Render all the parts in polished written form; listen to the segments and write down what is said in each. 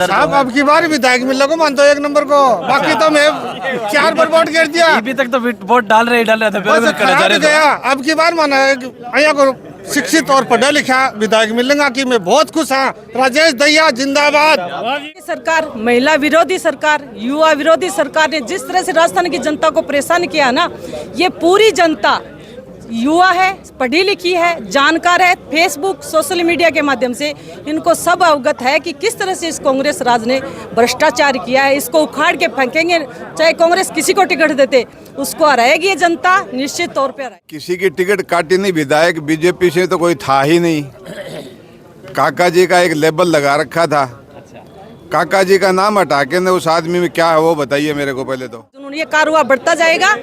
साहब अब की बार विधायक मिल को मानते हो एक नंबर को, बाकी तो मैं 4 बार वोट गिर दिया। अभी तक तो वोट डाल रहे थे, बस खड़ा गया। अब की बार माना है को शिक्षित और पढ़ा लिखा विधायक मिलेगा कि मैं बहुत खुश हाँ। राजेश दहिया जिंदाबाद। सरकार महिला विरोधी सरकार, युवा विरोधी सरकार ने जिस तरह से राजस्थान की जनता को परेशान किया ना, ये पूरी जनता युवा है, पढ़ी लिखी है, जानकार है, फेसबुक सोशल मीडिया के माध्यम से इनको सब अवगत है कि किस तरह से इस कांग्रेस राज ने भ्रष्टाचार किया है। इसको उखाड़ के फेंकेंगे, चाहे कांग्रेस किसी को टिकट देते उसको हराएगी ये जनता, निश्चित तौर पे हराएगी। किसी की टिकट काटी नहीं, विधायक बीजेपी से तो कोई था ही नहीं। काका जी का एक लेबल लगा रखा था, काका जी का नाम हटा के उस आदमी में क्या है वो बताइए मेरे को पहले तो। ये कारवा बढ़ता जाएगा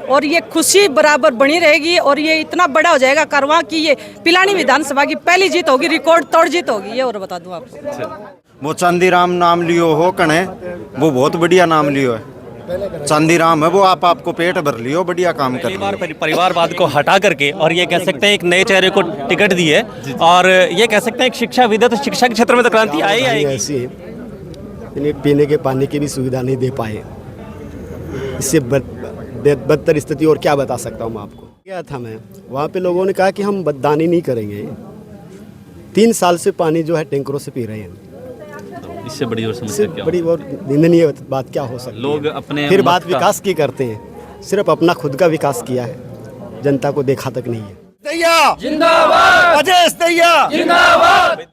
और ये खुशी बराबर बनी रहेगी और ये इतना बड़ा हो जाएगा कारवां कि ये पिलानी विधानसभा की पहली जीत होगी, रिकॉर्ड तोड़ जीत होगी। ये और बता दूं आपको, वो चांदीराम नाम लियो हो कने, वो बहुत बढ़िया नाम लियो है। चांदीराम है वो, आपको पेट भर लियो, बढ़िया काम कर लियो। परिवारवाद को हटा करके और ये कह सकते हैं एक नए चेहरे को टिकट दी है और ये कह सकते हैं एक शिक्षाविद है, तो शिक्षा के क्षेत्र में तो क्रांति आई आएगी। ऐसी है, इन्हें पीने के पानी की भी सुविधा नहीं दे पाए। इससे बदतर स्थिति और क्या बता सकता हूँ मैं आपको। गया था मैं वहाँ पे, लोगों ने कहा कि हम बददानी नहीं करेंगे। 3 साल से पानी जो है टैंकरों से पी रहे हैं। इससे बड़ी और समस्या क्या बड़ी और निंदनीय बात क्या हो सकती है। लोग अपने फिर बात विकास की करते हैं, सिर्फ अपना खुद का विकास किया है, जनता को देखा तक नहीं है। दहिया जिंदाबाद, राजेश दहिया जिंदाबाद।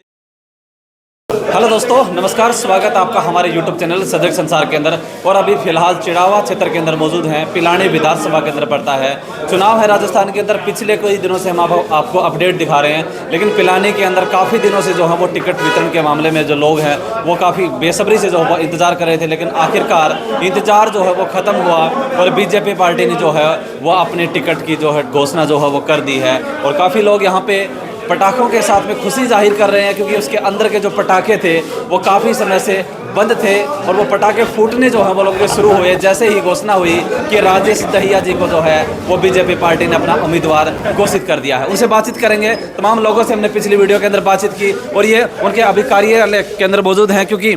हेलो दोस्तों, नमस्कार, स्वागत आपका हमारे YouTube चैनल सजग संसार के अंदर। और अभी फिलहाल चिड़ावा क्षेत्र के अंदर मौजूद हैं। पिलानी विधानसभा के अंदर पड़ता है, चुनाव है राजस्थान के अंदर। पिछले कई दिनों से हम आपको अपडेट दिखा रहे हैं, लेकिन पिलानी के अंदर काफ़ी दिनों से जो है वो टिकट वितरण के मामले में जो लोग हैं वो काफ़ी बेसब्री से जो है इंतज़ार कर रहे थे। लेकिन आखिरकार इंतज़ार जो है वो ख़त्म हुआ और बीजेपी पार्टी ने जो है वो अपने टिकट की जो है घोषणा जो है वो कर दी है। और काफ़ी लोग यहाँ पे पटाखों के साथ में खुशी जाहिर कर रहे हैं, क्योंकि उसके अंदर के जो पटाखे थे वो काफ़ी समय से बंद थे और वो पटाखे फूटने जो है वो लोग शुरू हुए जैसे ही घोषणा हुई कि राजेश दहिया जी को जो है वो बीजेपी पार्टी ने अपना उम्मीदवार घोषित कर दिया है। उनसे बातचीत करेंगे। तमाम लोगों से हमने पिछली वीडियो के अंदर बातचीत की और ये उनके अभी कार्यालय के अंदर मौजूद हैं, क्योंकि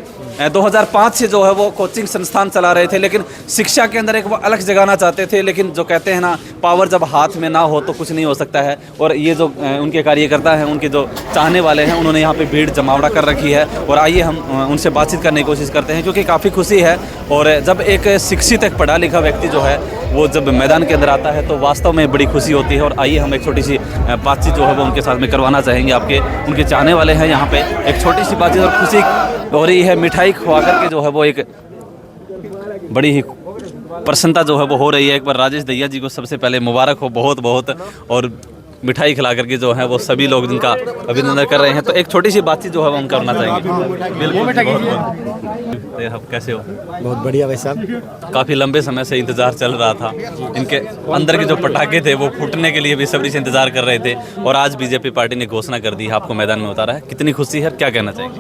2005 से जो है वो कोचिंग संस्थान चला रहे थे, लेकिन शिक्षा के अंदर एक वो अलग जगाना चाहते थे। लेकिन जो कहते हैं ना, पावर जब हाथ में ना हो तो कुछ नहीं हो सकता है। और ये जो उनके कार्यकर्ता हैं, उनके जो चाहने वाले हैं, उन्होंने यहाँ पे भीड़ जमावड़ा कर रखी है। और आइए हम उनसे बातचीत करने की कोशिश करते हैं, क्योंकि काफ़ी खुशी है। और जब एक शिक्षित, एक पढ़ा लिखा व्यक्ति जो है वो जब मैदान के अंदर आता है तो वास्तव में बड़ी खुशी होती है। और आइए हम एक छोटी सी बातचीत जो है वो उनके साथ में करवाना चाहेंगे। आपके उनके चाहने वाले हैं यहाँ पे, एक छोटी सी बातचीत और खुशी हो रही है। मिठाई खुआ करके जो है वो एक बड़ी ही प्रसन्नता जो है वो हो रही है। एक बार राजेश दहिया जी को सबसे पहले मुबारक हो बहुत बहुत, और मिठाई खिला करके जो है वो सभी लोग जिनका अभिनंदन कर रहे हैं। तो एक छोटी सी बातचीत जो है वो हम करना चाहेंगे। आप कैसे हो? बहुत बढ़िया भाई साहब। काफ़ी लंबे समय से इंतज़ार चल रहा था, इनके अंदर के जो पटाखे थे वो फूटने के लिए भी सब्री से इंतज़ार कर रहे थे और आज बीजेपी पार्टी ने घोषणा कर दी है, आपको मैदान में उतारा है। कितनी खुशी है, क्या कहना चाहेंगे?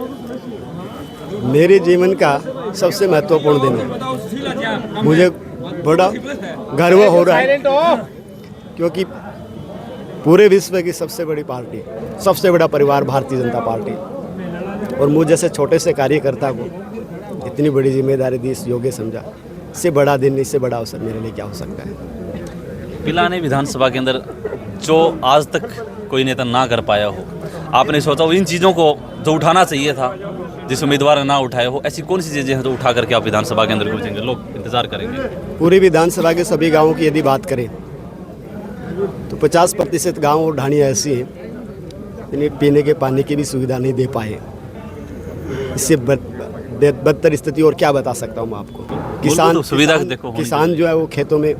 मेरे जीवन का सबसे महत्वपूर्ण दिन है। मुझे बड़ा गर्व हो रहा है, क्योंकि पूरे विश्व की सबसे बड़ी पार्टी, सबसे बड़ा परिवार भारतीय जनता पार्टी, और मुझ जैसे छोटे से कार्यकर्ता को इतनी बड़ी जिम्मेदारी दी, इस योग्य समझा। इससे बड़ा दिन, इससे बड़ा अवसर मेरे लिए क्या हो सकता है। पिलानी विधानसभा के अंदर जो आज तक कोई नेता ना कर पाया हो, आपने सोचा इन चीज़ों को जो उठाना चाहिए था, जिस उम्मीदवार ने ना उठाए हो, ऐसी कौन सी चीज़ें हैं जो उठा करके आप विधानसभा के अंदर पहुँचेंगे? लोग इंतजार करेंगे। पूरी विधानसभा के सभी गाँवों की यदि बात करें तो 50% गाँव और ढाणियाँ ऐसी हैं जिन्हें पीने के पानी की भी सुविधा नहीं दे पाए। इससे बदतर स्थिति और क्या बता सकता हूँ मैं आपको। किसान जो है वो खेतों में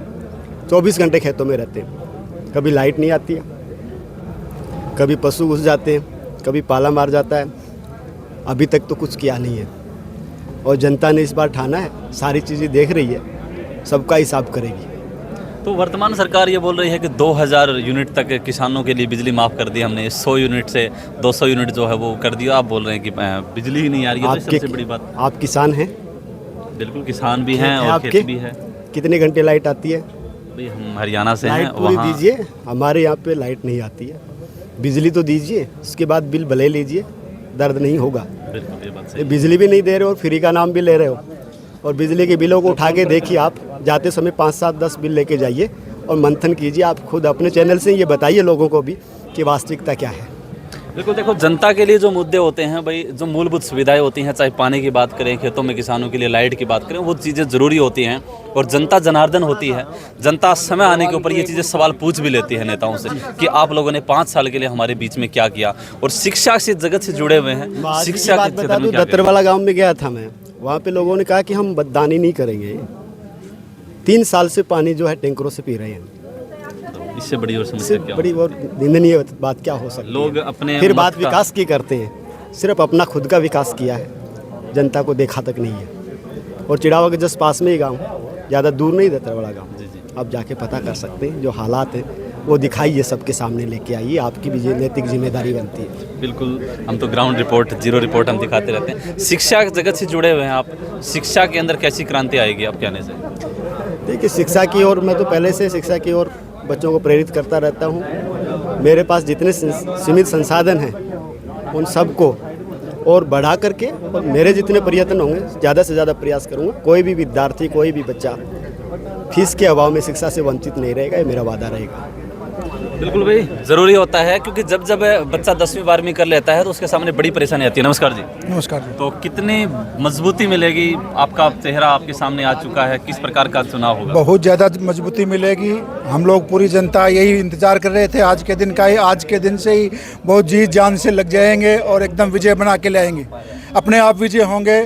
24 घंटे खेतों में रहते हैं। कभी लाइट नहीं आती है, कभी पशु घुस जाते हैं, कभी पाला मार जाता है। अभी तक तो कुछ किया नहीं है और जनता ने इस बार ठाना है, सारी चीज़ें देख रही है, सबका हिसाब करेगी। तो वर्तमान सरकार ये बोल रही है कि 2000 यूनिट तक किसानों के लिए बिजली माफ़ कर दी हमने, 100 यूनिट से 200 यूनिट जो है वो कर दिया। आप बोल रहे हैं कि बिजली ही नहीं आ रही है, तो सबसे बड़ी बात। आप किसान हैं? बिल्कुल, किसान भी हैं और खेत भी है। कितने घंटे लाइट आती है? भाई हम हरियाणा से हैं, पूरी दीजिए। हमारे यहाँ पे लाइट नहीं आती है, बिजली तो दीजिए, उसके बाद बिल भले लीजिए, दर्द नहीं होगा। बिल्कुल ये बात सही ये बिजली भी नहीं दे रहे हो और फ्री का नाम भी ले रहे हो। और बिजली के बिलों को उठा के देखिए, आप जाते समय 5, 7, 10 बिल लेके जाइए और मंथन कीजिए। आप खुद अपने चैनल से ये बताइए लोगों को भी कि वास्तविकता क्या है। बिल्कुल। देखो, जनता के लिए जो मुद्दे होते हैं भाई, जो मूलभूत सुविधाएं होती हैं, चाहे पानी की बात करें, खेतों में किसानों के लिए लाइट की बात करें, वो चीज़ें ज़रूरी होती हैं। और जनता जनार्दन होती है। जनता समय आने के ऊपर ये चीज़ें सवाल पूछ भी लेती है नेताओं से कि आप लोगों ने 5 साल के लिए हमारे बीच में क्या किया। और शिक्षा से जगत से जुड़े हुए हैं, शिक्षा बात के बता क्षेत्र दूं, में क्या दत्तरवाला गांव में गया था मैं, वहाँ पे लोगों ने कहा कि हम बददानी नहीं करेंगे। 3 साल से पानी जो है टैंकरों से पी रहे हैं। किया? इससे बड़ी और इससे समस्या क्या बड़ी और निंदनीय बात क्या हो सकती है? लोग अपने फिर मत बात का- विकास की करते हैं, सिर्फ अपना खुद का विकास किया है, जनता को देखा तक नहीं है। और चिड़ावा के जस्ट पास में ही गाँव, ज़्यादा दूर नहीं दत्तरवाला गाँव। आप जाके पता कर सकते हैं, जो हालात हैं वो दिखाइए, सबके सामने लेके आइए। आपकी भी नैतिक जिम्मेदारी बनती है। बिल्कुल। हम तो ग्राउंड रिपोर्ट, जीरो रिपोर्ट हम दिखाते रहते हैं। शिक्षा जगत से जुड़े हुए हैं आप, शिक्षा के अंदर कैसी क्रांति आएगी आप कहने से? देखिए, शिक्षा की ओर मैं तो पहले से शिक्षा की ओर बच्चों को प्रेरित करता रहता हूँ। मेरे पास जितने सीमित संसाधन हैं उन सबको और बढ़ा करके, और मेरे जितने प्रयत्न होंगे ज़्यादा से ज़्यादा प्रयास करूँगा। कोई भी विद्यार्थी, कोई भी बच्चा फीस के अभाव में शिक्षा से वंचित नहीं रहेगा, ये मेरा वादा रहेगा। बिल्कुल भाई, ज़रूरी होता है, क्योंकि जब बच्चा 10वीं 12वीं कर लेता है तो उसके सामने बड़ी परेशानी आती है। नमस्कार जी। नमस्कार जी। तो कितनी मजबूती मिलेगी? आपका चेहरा आपके सामने आ चुका है, किस प्रकार का चुनाव होगा? बहुत ज़्यादा मजबूती मिलेगी। हम लोग पूरी जनता यही इंतजार कर रहे थे आज के दिन का ही। आज के दिन से ही बहुत जी जान से लग जाएंगे और एकदम विजय बना के लाएंगे। अपने आप विजय होंगे।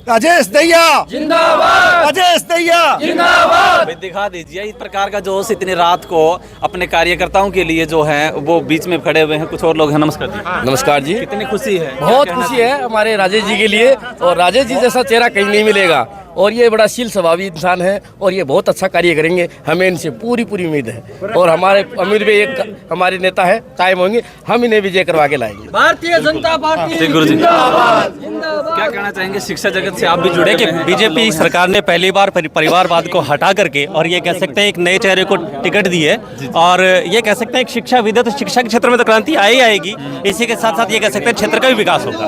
राजेश दैया जिंदाबाद, राजेश दैया जिंदाबाद। भाई दिखा दीजिए इस प्रकार का जोश इतनी रात को अपने कार्यकर्ताओं के लिए जो है वो बीच में खड़े हुए हैं। कुछ और लोग हैं। नमस्कार जी। नमस्कार जी। कितनी खुशी है? बहुत खुशी है हमारे राजेश जी के लिए, और राजेश जी जैसा चेहरा कहीं नहीं मिलेगा। और ये बड़ा शील स्वभावी इंसान है और ये बहुत अच्छा कार्य करेंगे, हमें इनसे पूरी उम्मीद है। और हमारे अमीर भी एक हमारे नेता है, कायम होंगे, हम इन्हें विजय करवा के लाएंगे। भारतीय जनता पार्टी गुरु जी क्या कहना चाहेंगे? शिक्षा जगत से आप भी जुड़े देखिए, बीजेपी सरकार ने पहली बार परिवारवाद को हटा करके और ये कह सकते हैं एक नए चेहरे को टिकट दी है। और ये कह सकते हैं एक शिक्षाविद है, तो शिक्षा के क्षेत्र में तो क्रांति आई आएगी। इसी के साथ साथ ये कह सकते हैं क्षेत्र का भी विकास होगा।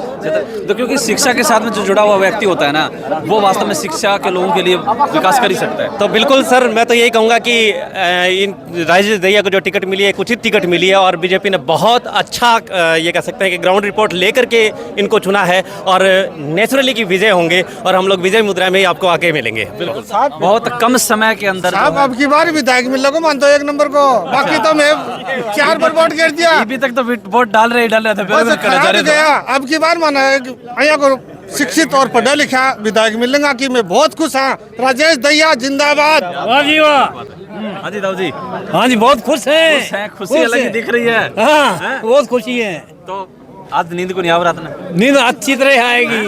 तो क्योंकि शिक्षा के साथ में जो जुड़ा हुआ व्यक्ति होता है ना, वो वास्तव में शिक्षा के लोगों के लिए विकास कर ही सकता है। तो बिल्कुल सर, मैं तो यही कहूँगा कि इन राजेश दैया को जो टिकट मिली है, एक उचित टिकट मिली है और बीजेपी ने बहुत अच्छा ये कह सकते हैं कि ग्राउंड रिपोर्ट लेकर के इनको चुना है। और नेचुरली की विजय होंगे और हम लोग विजय मुद्रा में ही आपको आके मिलेंगे। बिल्कुल। बहुत कम समय के अंदर साहब अब की बार विधायक मिल को मानते हो 1 नंबर को, बाकी तो मैं 4 बार वोट गिर दिया। अभी तक तो वोट डाल रहे थे। बस खराब गया। अब की बार माना है यहाँ को शिक्षित और पढ़ा लिखा विधायक मिलेगा कि मैं बहुत खुश हाँ। राजेश दैया जिंदाबाद। वाह जी वाह। हाँ जी दाऊ जी। हाँ जी, बहुत खुश हैं। खुशी अलग ही दिख रही है। हाँ, बहुत खुशी है। तो आज नींद को नहीं आ रहा था ना? नींद अच्छी तरह आएगी,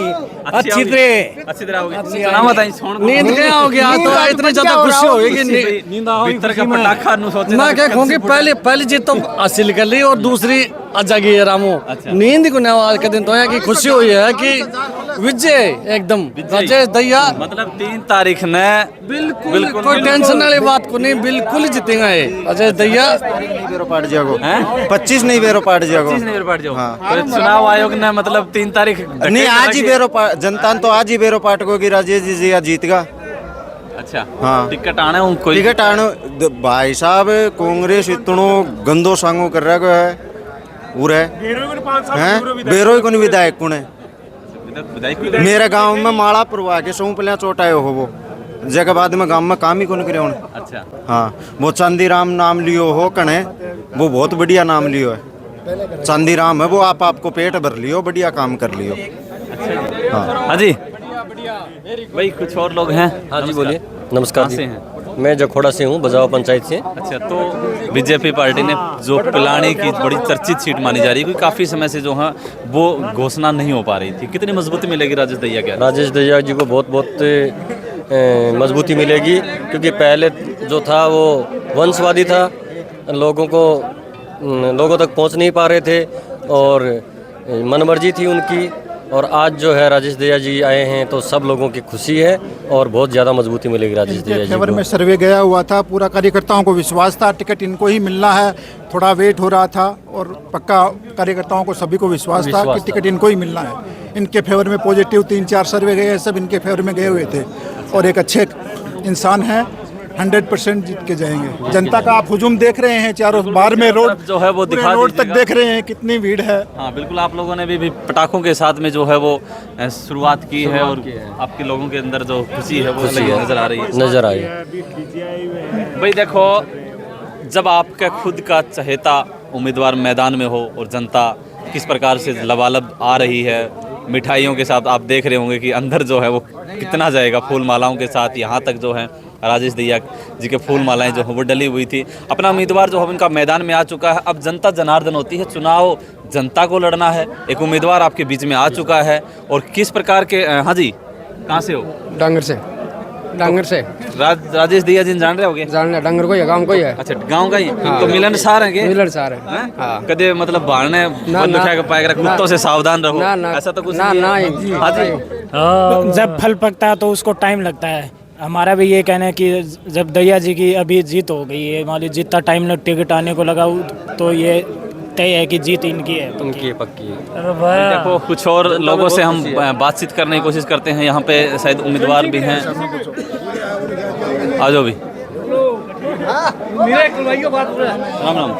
अच्छी तरह होगी। चुनाव बताइए, नींद क्या हो गया? तो इतने ज्यादा खुशी होगी कि नींद भीतर का पटाखा नु सोचे मैं क्या कहूँगी, पहली जीत तो हासिल कर ली और दूसरी जागी है रामो। नींद को नहीं आज के दिन तो है कि खुशी हुई है कि विजय एकदम राजेश दैया। मतलब 3 तारीख ने बिल्कुल कोई टेंशन वाली बात को नहीं, बिल्कुल जीतेगा ये राजेश दैया। 25 नहीं बेरो पाट जाओ। तो चुनाव आयोग ने मतलब 3 तारीख नहीं, आज ही बेरो जनता तो आज ही बेरो पाट को राजेश जी जीतगा। अच्छा हाँ। टिकट आने उनको टिकट आने भाई साहब, कांग्रेस इतनो गंदो सांगो कर रहा है पूरा हैं। बेरो ही कोनी विधायक कौन है? मेरे गांव में माला पुरवा के सौंपलियां चोटाए हो वो जगह बाद में गांव में काम ही कौन करे। अच्छा हाँ, वो चांदीराम नाम लियो हो कने, वो बहुत बढ़िया नाम लियो है। चांदीराम है वो, आपको पेट भर लियो, बढ़िया काम कर लियो। हाँ जी भाई, कुछ और लोग हैं। हाँ जी बोलिए। नमस्कार कहाँ से जी। हैं? मैं जखोड़ा से हूँ, बजाओ पंचायत से। अच्छा, तो बीजेपी पार्टी ने जो पिलानी की बड़ी चर्चित सीट मानी जा रही है, क्योंकि काफ़ी समय से जो है वो घोषणा नहीं हो पा रही थी, कितनी मजबूती मिलेगी राजेश दैया क्या? राजेश दैया जी को बहुत मजबूती मिलेगी, क्योंकि पहले जो था वो वंशवादी था, लोगों तक पहुंच नहीं पा रहे थे और मनमर्जी थी उनकी। और आज जो है राजेश दहिया जी आए हैं तो सब लोगों की खुशी है और बहुत ज़्यादा मजबूती मिलेगी राजेश दहिया जी फेवर को। में सर्वे गया हुआ था, पूरा कार्यकर्ताओं को विश्वास था टिकट इनको ही मिलना है, थोड़ा वेट हो रहा था और पक्का कार्यकर्ताओं को सभी को विश्वास था कि टिकट इनको ही मिलना है। इनके फेवर में पॉजिटिव 3-4 सर्वे गए, सब इनके फेवर में गए हुए थे और एक अच्छे इंसान हैं, 100% जीत के जाएंगे। जनता का आप हुजूम देख रहे हैं, चारों बार में रोड जो है वो दिखा रोड तक दीजिएगा। देख रहे हैं कितनी भीड़ है। हाँ बिल्कुल, आप लोगों ने भी पटाखों के साथ में जो है वो शुरुआत की है और आपके लोगों के अंदर जो खुशी है वो अलग नजर आ रही है। नज़र आई। भाई देखो, जब आपका खुद का चहेता उम्मीदवार मैदान में हो और जनता किस प्रकार से लबालब आ रही है मिठाइयों के साथ, आप देख रहे होंगे कि अंदर जो है वो कितना जाएगा फूल मालाओं के साथ। यहाँ तक जो है राजेश दहिया जी के फूल मालाएं जो है वो डली हुई थी। अपना उम्मीदवार जो है उनका मैदान में आ चुका है। अब जनता जनार्दन होती है, चुनाव जनता को लड़ना है। एक उम्मीदवार आपके बीच में आ चुका है और किस प्रकार के हाँ जी, कहाँ से हो? डांगर से। डांगर से राजेश दहिया जी जान रहे होगे? जान डांगर को है, गांव को ही है। अच्छा, गांव का ही तो मिलनसार है के? मिलनसार है। हाँ। कदे मतलब बाहरने बंद उठा के पाएगा, कुत्तों से सावधान रहो, ऐसा तो कुछ नहीं है। हाँ जी, जब फल पकता है तो उसको टाइम लगता है। हमारा भी ये कहना है कि जब दहिया जी की अभी जीत हो गई है, मान लीजिए जितना टाइम लग टिकट आने को लगा तो ये तय है कि जीत इनकी है, पक्की है। देखो कुछ और लोगों से हम बातचीत करने की कोशिश करते हैं। यहाँ पे शायद उम्मीदवार भी हैं, आ जाओ भी। राम राम।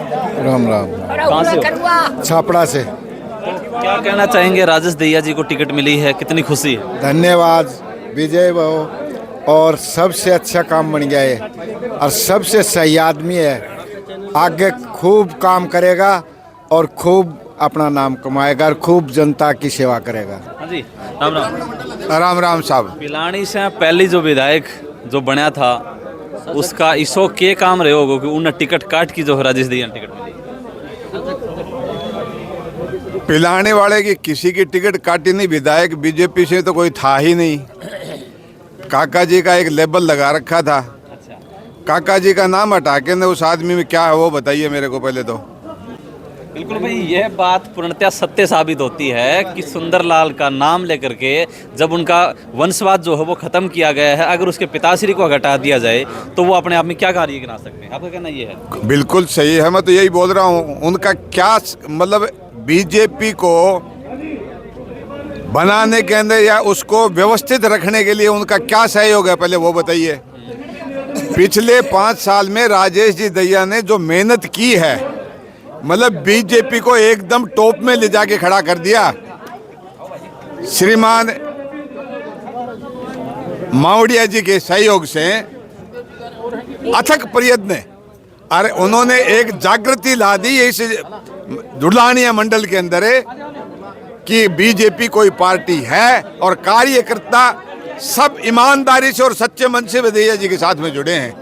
राम राम। कहाँ से हो? छापड़ा से। तो क्या कहना चाहेंगे, राजेश दहिया जी को टिकट मिली है, कितनी खुशी है? धन्यवाद, विजय भाव और सबसे अच्छा काम बन गया है और सबसे सही आदमी है। आगे खूब काम करेगा और खूब अपना नाम कमाएगा और खूब जनता की सेवा करेगा। हाँ जी, राम राम। राम राम साहब। पिलानी से पहली जो विधायक जो बना था उसका इसो के काम रहे होगा कि उन्हें टिकट काट की जो है राजेश दहिया टिकट मिली। पिलाने वाले की किसी की टिकट काटी नहीं, विधायक बीजेपी से तो कोई था ही नहीं। काका जी का एक लेबल लगा रखा था। काका जी का नाम हटा के ने उस आदमी में क्या है वो बताइए मेरे को पहले तो। बिल्कुल भाई, यह बात पूर्णतः सत्य साबित होती है कि सुंदरलाल का नाम लेकर के जब उनका वंशवाद जो है वो खत्म किया गया है, अगर उसके पिताश्री को हटा दिया जाए तो वो अपने आप में क्या कार्य गिना सकते हैं? आपका कहना ये है? बिल्कुल सही है, मैं तो यही बोल रहा हूँ। उनका क्या मतलब बीजेपी को बनाने के अंदर या उसको व्यवस्थित रखने के लिए उनका क्या सहयोग है, पहले वो बताइए। पिछले 5 साल में राजेश जी दहिया ने जो मेहनत की है, मतलब बीजेपी को एकदम टॉप में ले जाके खड़ा कर दिया। श्रीमान मावड़िया जी के सहयोग से अथक प्रयत्न, अरे उन्होंने एक जागृति ला दी इस दुल्हानिया मंडल के अंदर कि बीजेपी कोई पार्टी है और कार्यकर्ता सब ईमानदारी से और सच्चे मन से दहिया जी के साथ में जुड़े हैं।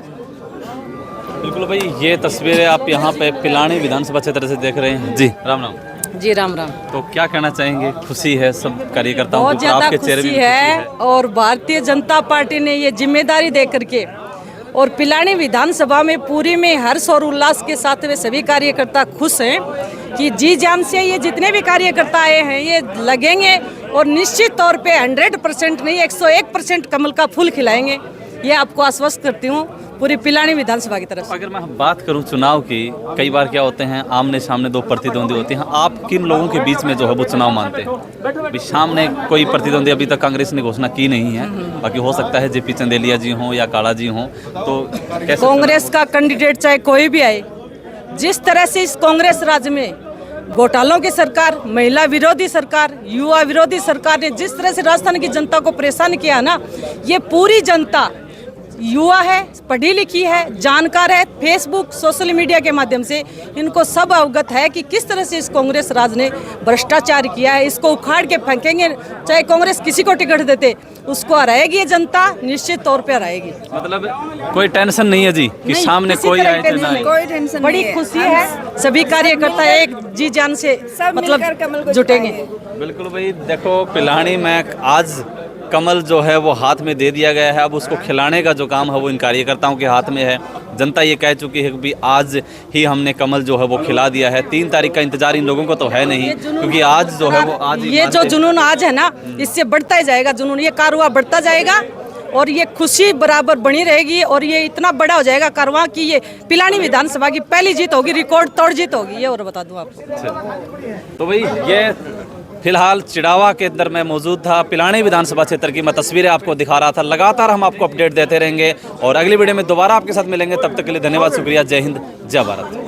बिल्कुल भाई, ये तस्वीरें आप यहाँ पे पिलानी विधानसभा क्षेत्र से देख रहे हैं। जी राम राम। जी राम राम। तो क्या कहना चाहेंगे? खुशी है सब कार्यकर्ताओं बहुत को, ज़्यादा आपके चेहरे खुशी पे है और भारतीय जनता पार्टी ने ये जिम्मेदारी दे करके और पिलानी विधानसभा में पूरी में हर्ष और उल्लास के साथ वे सभी कार्यकर्ता खुश हैं कि जी जान से ये जितने भी कार्यकर्ता आए हैं ये लगेंगे और निश्चित तौर पे 100% नहीं 101% कमल का फूल खिलाएंगे। ये आपको आश्वस्त करती हूँ पूरी पिलानी विधानसभा की तरफ से। अगर मैं बात करूं चुनाव की, कई बार क्या होते हैं आमने सामने दो प्रतिद्वंदी होते हैं, आप किन लोगों के बीच में जो है वो चुनाव मानते हैं? अभी सामने कोई प्रतिद्वंदी अभी तक कांग्रेस ने घोषणा की नहीं है, बाकी हो सकता है जेपी चंदेलिया जी हों या काला जी हों, तो कैसे? कांग्रेस का कैंडिडेट चाहे कोई भी आए, जिस तरह से इस कांग्रेस राज्य में घोटालों की सरकार, महिला विरोधी सरकार, युवा विरोधी सरकार ने जिस तरह से राजस्थान की जनता को परेशान किया ना, ये पूरी जनता युवा है, पढ़ी लिखी है, जानकार है, फेसबुक सोशल मीडिया के माध्यम से इनको सब अवगत है कि किस तरह से इस कांग्रेस राज ने भ्रष्टाचार किया है। इसको उखाड़ के फेंकेंगे, चाहे कांग्रेस किसी को टिकट देते, उसको हराएगी ये जनता, निश्चित तौर पे हराएगी। मतलब कोई टेंशन नहीं है जी कि सामने कोई आए तो ना आए। कोई टेंशन, बड़ी खुशी है, सभी कार्यकर्ता एक जी जान से मतलब जुटेंगे। बिल्कुल भाई, देखो पिलानी में आज कमल जो है वो हाथ में दे दिया गया है। अब उसको खिलाने का जो काम है वो इन कार्यकर्ताओं के हाथ में है। जनता ये कह चुकी है कि भी आज ही हमने कमल जो है वो खिला दिया है। 3 तारीख का इंतजार इन लोगों को तो है नहीं, क्योंकि आज जो है वो आज ही ये जो जुनून आज है ना, इससे बढ़ता ही जाएगा जुनून, ये कारवां बढ़ता जाएगा और ये खुशी बराबर बनी रहेगी और ये इतना बड़ा हो जाएगा कारवां कि ये पिलानी विधानसभा की पहली जीत होगी, रिकॉर्ड तोड़ जीत होगी। ये और बता दूं आपको। तो भाई ये फिलहाल चिड़ावा के अंदर मैं मौजूद था, पिलानी विधानसभा क्षेत्र की मैं तस्वीरें आपको दिखा रहा था। लगातार हम आपको अपडेट देते रहेंगे और अगली वीडियो में दोबारा आपके साथ मिलेंगे। तब तक के लिए धन्यवाद, शुक्रिया, जय हिंद, जय भारत।